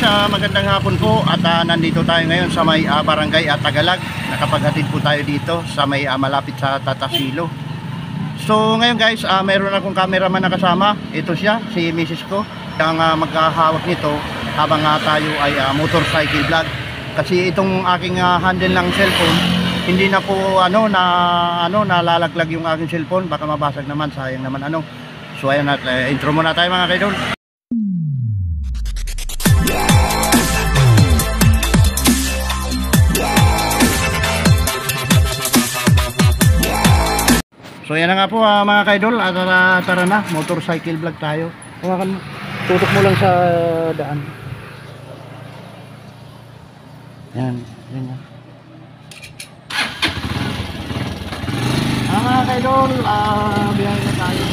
magandang hapon po at nandito tayo ngayon sa may barangay at Tagalag. Nakapaghatid po tayo dito sa may malapit sa Tatasilo. So ngayon guys, mayroon akong cameraman na kasama. Ito siya, si Mrs. ko. Ang maghahawak nito habang tayo ay motorcycle vlog. Kasi itong aking handle ng cellphone, hindi na po nalalaglag yung aking cellphone. Baka mabasag naman, sayang naman So ayan, intro muna tayo mga kaidol. So yan na nga po mga kaidol, tara na, motorcycle vlog tayo. Tutok mo lang sa daan. Yan, yan. Mga kaidol, biyahe na tayo.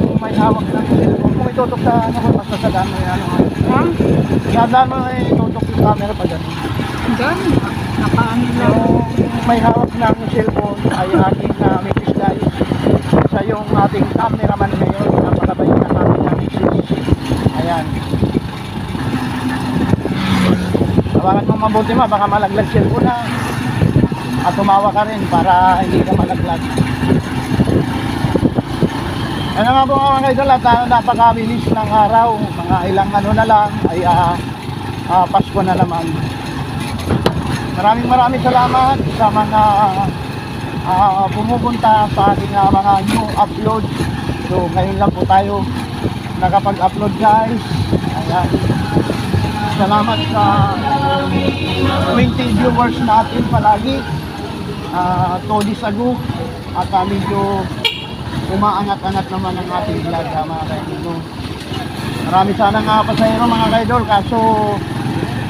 Yung may hawak na kung itutok sa basta sa daan mo yan. Sa daan mo itutok yung camera pa dyan. Gano'n? Nakaano lang. May hawak ng cellphone ay aking Mrs. guys. Siya yung ating cameraman ngayon. Napakabay na namin ng Mrs. Ayan. Tawagan mo mabuti baka malaglag cellphone na. At tumawa ka rin para hindi ka malaglag. Ano nga po mga kaidol, at napakabilis ng araw. Mga ilang na lang ay Pasko na naman. Maraming salamat sa mga pumupunta sa ating mga new upload. So ngayon lang po tayo nakapag-upload guys. Ayan. Salamat sa 20 viewers natin palagi. 2 days ago. At medyo umaangat-angat naman ang ating vlog mga kaidol. Marami sana nga pasahero mga kaidol, kaso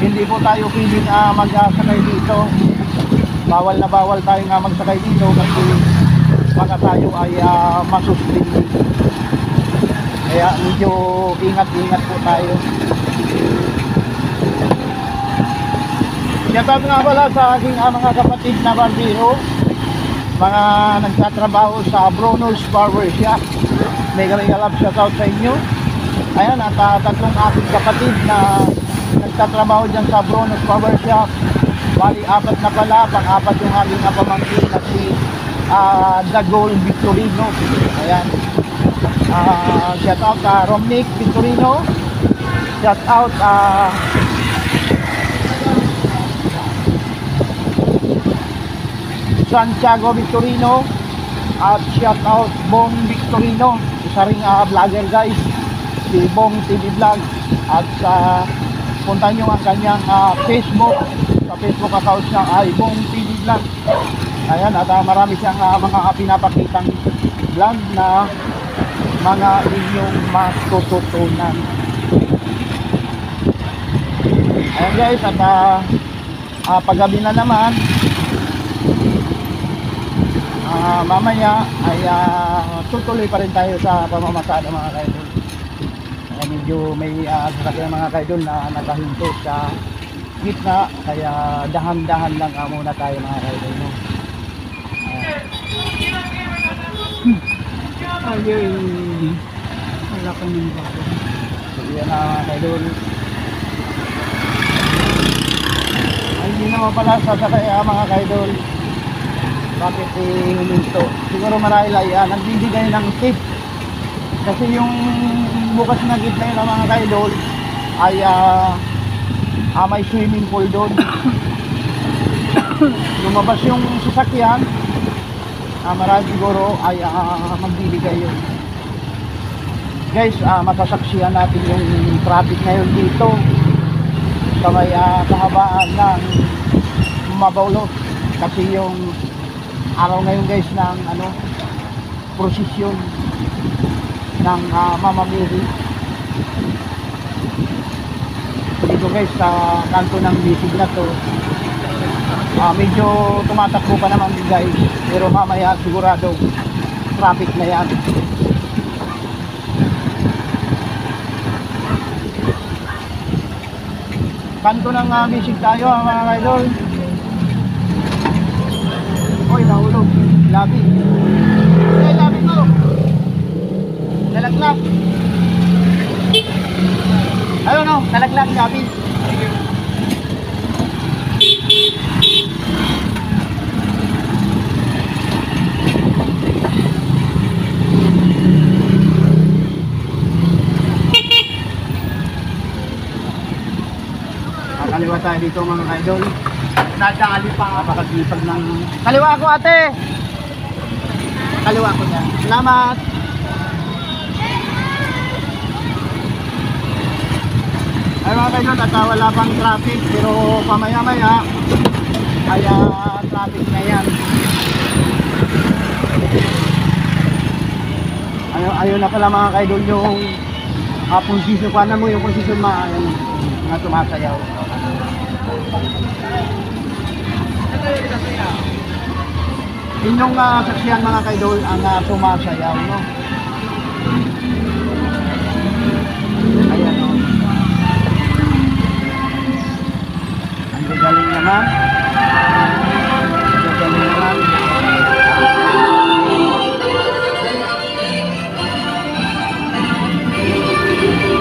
hindi po tayo piling magsakay dito. Bawal na bawal tayo nga magsakay dito kasi baka tayo ay masuspend. Kaya medyo ingat-ingat po tayo. Shoutout nga pala sa aking mga kapatid na bandero, mga nagtatrabaho sa Bruno's Barbershop. Mega love shoutout sa inyo. Ayan, at tatlong aking kapatid na nagtatrabaho dyan sa Bruno's Barbershop. Bali, 4 na pala, pang-4 yung aking pamangkin na si Dagol Victorino. Ayan. Shout out Romnick Victorino. Shout out Santiago Victorino. At shout out Bong Victorino. Isa ring vlogger guys, si Bong TV Vlog. At puntahan nyo ang kanyang Facebook. Sa Facebook account niya ay Bong TV Vlog. Ayan, at marami siyang mga pinapakitang vlog na mga inyong matututunan. Ayan guys, at paggabi na naman, mamaya ay tutuloy pa rin tayo sa pamamasada mga kaidol. Medyo may sasakyan mga kaidol na nakahinto sa gitna, kaya dahan-dahan lang muna tayo mga kaidol. Ayun. Wala ka ng bago. So yan na mga kaidol. Ay hindi naman pala sasakay mga kaidol. Bakit huminto? Siguro marahil ay nagbibigay ng tip. Kasi yung bukas na gitna yun mga kaidol ay may swimming pool doon. Lumabas yung sasakyan, marahil siguro ay magbibigay yun. Guys, masasaksihan natin yung traffic ngayon dito sa may kahabaan ng Mabaulo. Kasi yung araw ngayon guys ng prosesyon ng Mama Mary. Dito guys sa kanto ng bisig na to, medyo tumatakbo pa naman guys, pero mamaya sigurado traffic na yan. Kanto ng bisig tayo mga idol. Oy, nahulog labi. Ay, labi ko. Kuya. Ayun o, nalaglag gabi. Kaliwa tayo dito mga kaidol. Nadali pa. Napakasipag ng... Kaliwa ako ate! Kaliwa ko yan. Salamat! Ay mga kaidol, at wala pang traffic pero pamaya-maya kaya traffic na yan. Ayun na pala mga kaidol yung posisyon. Paano mo yung posisyon na tumasayaw? Inyong saksiyan mga kaidol ang sumasayaw, no? Ayan, no? Ang gagaling naman. Ang gagaling naman.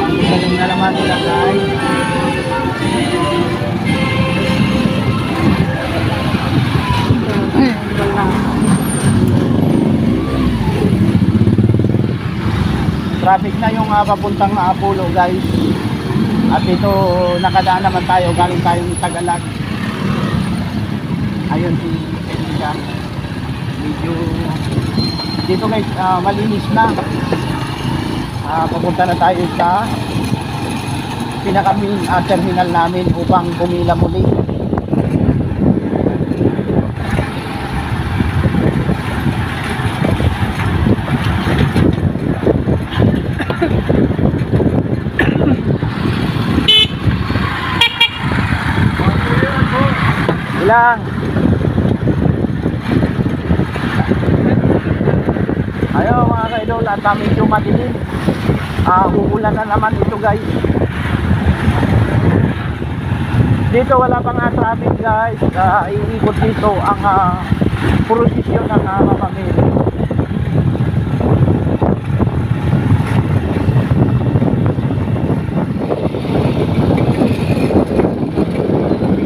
Ang gagaling na naman nila guys. Traffic na yung papuntang Apollo guys. At dito nakadaan naman tayo, galing tayong Tagalog. Ayun si Elisa. Medyo dito guys, malinis na. Papunta na tayo sa pinaka-main terminal namin upang pumila muli. Ilang ayo mga kaidol, at medyo madilim. Uulan na naman ito guys. Dito wala pang traffic guys. Iikot dito ang prosesyon ng mamamili.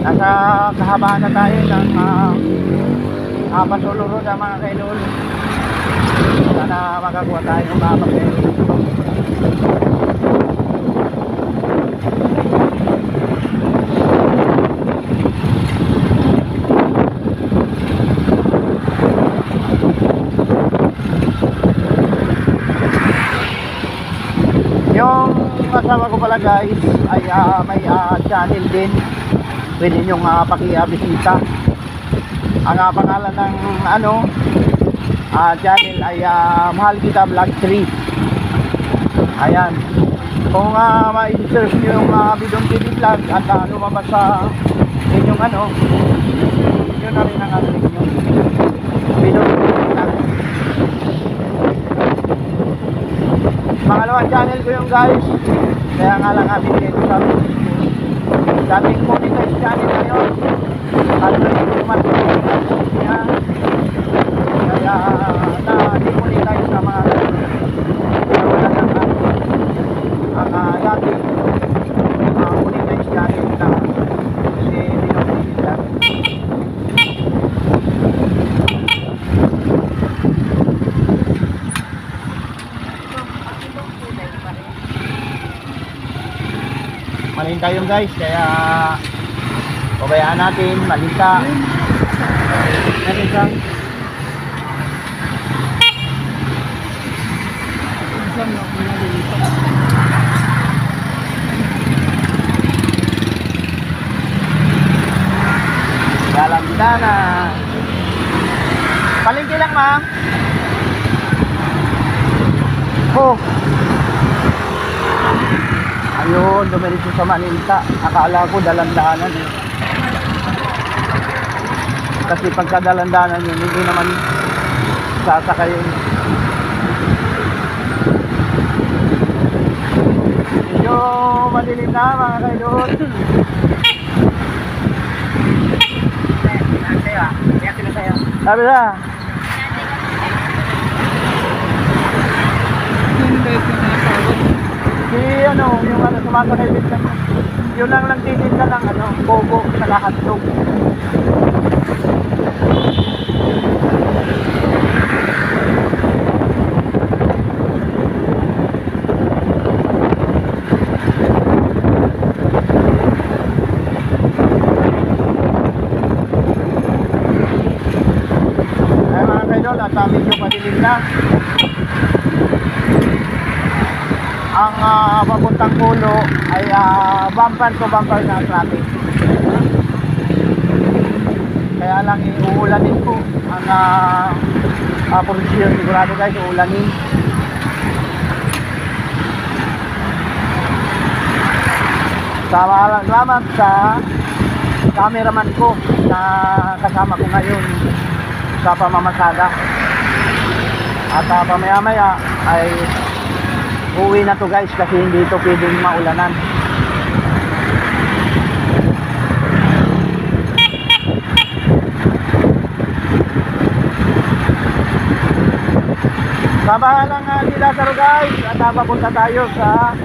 Nasa kahabaan na tayo ng Pasuluro na mga kaidol. Sana makakuha tayo ng mamamili. Yung asawa ko pala guys ay may channel din. Pwede nyong pakibisita. Ang pangalan ng channel ay Mahal Kita Vlog 3. Ayan. Kung ma-search nyo yung Bidong TV Vlog at lumabas sa inyong yun na rin ang click nyo. Bidong TV Vlog. Pangalawang channel ko yung guys. Kaya nga lang dito sa dating monetize channel ngayon. Ano yung monetize niya. Kaya na-demonetize sa mga wala ng ang dating monetize channel na si Bidong TV Vlog. Malin tayo guys, kaya pabayaan natin, malinta. Nalinta. Galamda na. Palingki lang ma'am. Oh. Ayun, dumiretso sa Maninta. Akala ko dalandanan eh. Kasi pagka dalandanan yun, hindi naman sasakay yun. Medyo madilim na mga kaidol. Sabi na. Yung yung ano, sumasakay din lang. Yun lang titinda ng ano, bobo, nakahatlog. Ay mga kaidol, at medyo madilim na. Ang papuntang Pulo ay bumper to bumper na ang traffic. Kaya lang uulanin po ang posisyon, sigurado guys, uulanin. Salamat sa cameraman ko na kasama ko ngayon sa pamamasada. At pamaya-maya ay uwi na to guys kasi hindi ito pwedeng maulanan. Sabahan lang si Lazaro guys at papunta tayo sa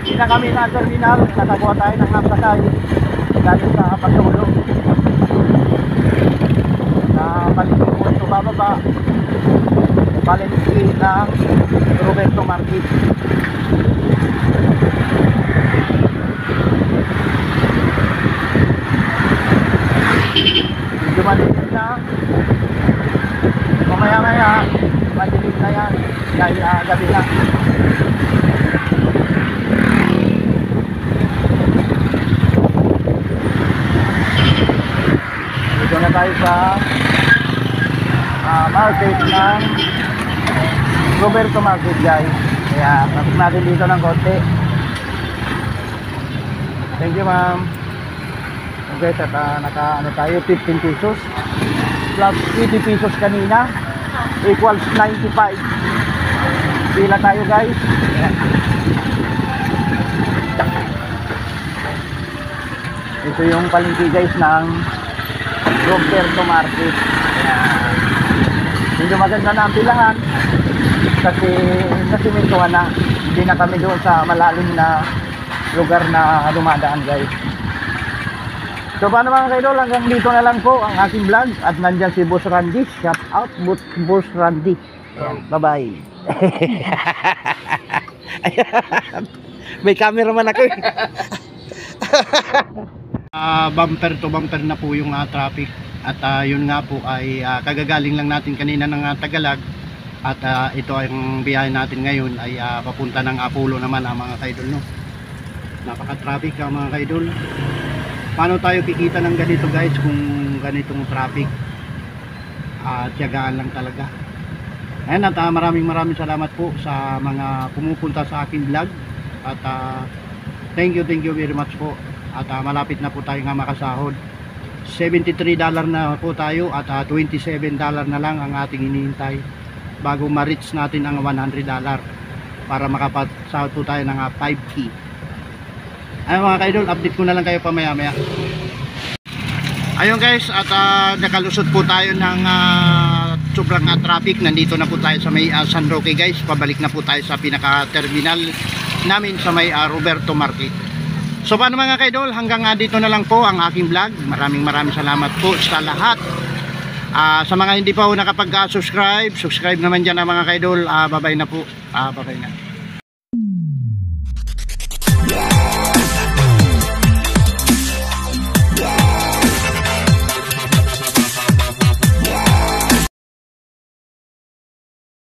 pinakaminal terminal. Nakakuha tayo ng hapsakay dahil sa pagtulong na palito po ito bababa palengke ng Roberto Marquez. Medyo madilim na, mamaya-maya madilim na yan dahil gabi na. Dito na tayo sa market ng Roberto Marquez guys. Kaya tapos natin dito ng konti. Thank you ma'am. Okay, at naka ano tayo 15 pesos plus 80 pesos kanina equals 95. Pila tayo guys. Ito yung palengke guys ng Roberto Marquez. Medyo maganda na ang pilahan kasi nasimintuhan na. Hindi na kami doon sa malalim na lugar na dumadaan guys. So paano mga kaidol, hanggang dito na lang po ang aking vlog at nandyan si Boss Randy. Shout out Boss Randy. Bye bye. May cameraman ako. Bumper to bumper na po yung traffic. At yun nga po ay kagagaling lang natin kanina ng Tagalog. At ito ang biyahe natin ngayon ay papunta ng Apollo naman mga kaidol, no? Napaka-traffic mga kaidol. Paano tayo kikita ng ganito guys kung ganitong traffic? Tiyagaan lang talaga. Ayan, at maraming salamat po sa mga pumupunta sa akin vlog. At thank you very much po. At malapit na po tayo nga makasahod. $73 na po tayo at $27 na lang ang ating hinihintay bago ma-reach natin ang $100 para makapasahod po tayo ng 5K. Ayun mga kaidol, update ko na lang kayo pamaya-maya. Ayun guys, at nakalusot po tayo ng sobrang traffic. Nandito na po tayo sa may San Roque guys. Pabalik na po tayo sa pinaka-terminal namin sa may Roberto Marquez. So paano mga kaidol, hanggang dito na lang po ang aking vlog. Maraming salamat po sa lahat. Sa mga hindi pa po nakapag-subscribe, subscribe naman dyan mga kaidol. Bye bye na po. Bye bye na.